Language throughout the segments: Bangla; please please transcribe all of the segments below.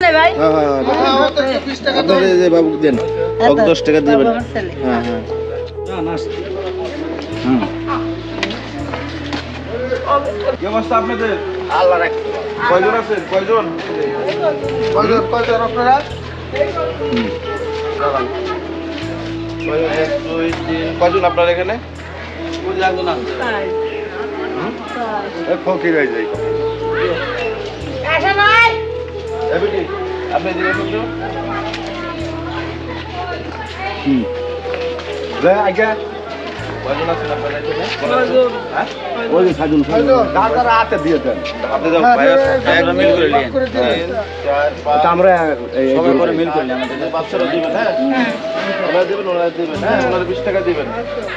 নাই ভাই? হ্যাঁ হ্যাঁ আপনার এই যে বাবু দেন 10 টাকা দিবেন। হ্যাঁ হ্যাঁ কি অবস্থা আপনাদের? আল্লাহ রাখে। কয়জন আছেন? কয়জন আপনারা? 1 2 3 কয়জন আপনারা এখানে? ফকির হয়ে যাই। আসা ভাই। এবিটি আপনি দিকে শুনছো? আগে কয়জন আছেন আপনারা এখানে? হ্যাঁ? ওই যে সাজুন দাদা হাতে দিয়ে দেন। আপনি যাও ভাই আছে একদম মিল করে নিন 3 4 5 আমরা সবাই করে মিল করে নিন আমাদের বাচ্চারা দিবেন হ্যাঁ ওরা দিবেন হ্যাঁ ওনারা 20 টাকা দিবেন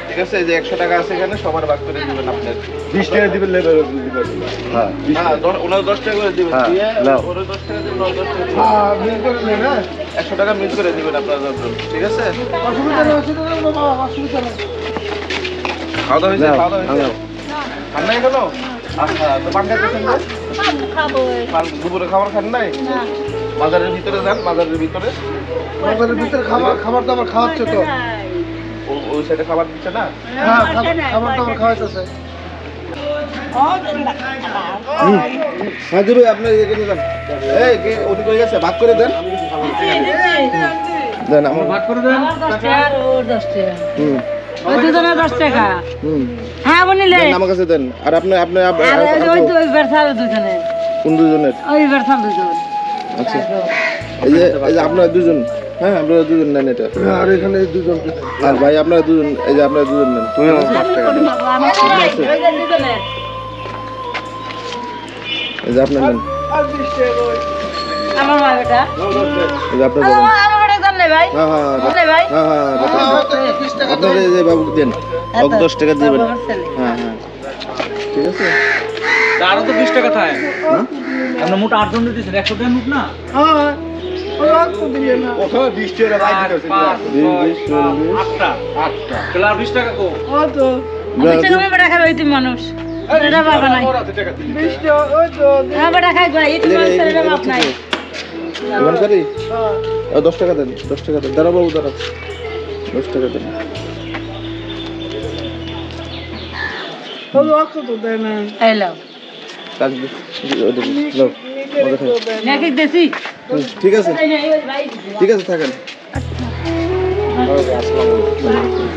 ঠিক আছে এই যে 100 টাকা আছে এখানে সবার ভাগ করে দিবেন আপনাদের 20 টাকা দিবেন লেবার দিবেন। হ্যাঁ হ্যাঁ ওনারা 10 টাকা করে দিবেন হ্যাঁ, দিয়ে নাও। ওরা 10 টাকা দিবেন ওরা 10 টাকা দিবেন হ্যাঁ মিল করে নেন হ্যাঁ 100 টাকা মিল করে দিবেন আপনারা ঠিক আছে খাওয়া দাওয়া হয়েছে খান নাই এখনো আচ্ছা তো পান খাইতেছেন না খাবো। পান দুপুরে খাবার খান নাই বাজারের ভিতরে যান বাজারের ভিতরে খাবার দাবার খাওয়াচ্ছে তো। ওই সাইডে খাবার দিচ্ছে না হ্যাঁ খাবার দাবার খাওয়াইতেছে। হাজির আপনার এখানে যান। এই কি ওটি করে গেছে ভাগ করে দেন। দেন আমার ভাগ করে দেন। 10 টাকা আর ও 10 টাকা। হুম ওই দুজনে 10 টাকা। হুম হ্যাঁ বনিলে। দেন আমার কাছে দেন। আর আপনি আর ওই ওই বেরসাল দুজনে। কোন দুজনের? ওই বেরসাল দুজন। আচ্ছা এই যে আপনারা দুজন হ্যাঁ আপনারা দুজন নেন এটা। আর এখানে দুজন আর ভাই আপনারা দুজন এই যে আপনারা দুজন নেন। তুমি আমার 5 টাকা দেন। ওই যে দুজনে। এই যে আপনারা নেন। আমার মা বেটা। এই যে আপনারা দেন। আমার বেটা জান নাই ভাই? হ্যাঁ হ্যাঁ জান নাই ভাই? হ্যাঁ হ্যাঁ আপনারা এই যে বাবু দেন 10 টাকা দিবেন। হ্যাঁ হ্যাঁ ঠিক আছে। আরো তো 20 টাকা থাকে আমরা মোট 8 জন দিতেছেন 100 টাকা নোট না হ্যাঁ। ওখানে 20 টাকা রাখ দিতেছে। 8টা তাহলে আর 20 টাকা কো ও তো 20 টাকা বেটা খাবে এই মানুষ। এটা বাবা নাই। 20 টাকা ওই তো। হ্যাঁ বেটা খাই ভাই এই মানুষের বাপ নাই। ইমান করি 10 টাকা দেন 10 টাকা দেন দাঁড়া বাবু দাঁড়া 10 টাকা দেন। এই লাও। কাজ দাও নাকি দেশি? ঠিক আছে এই ভাই ঠিক আছে থাকেন। আসসালামু আলাইকুম।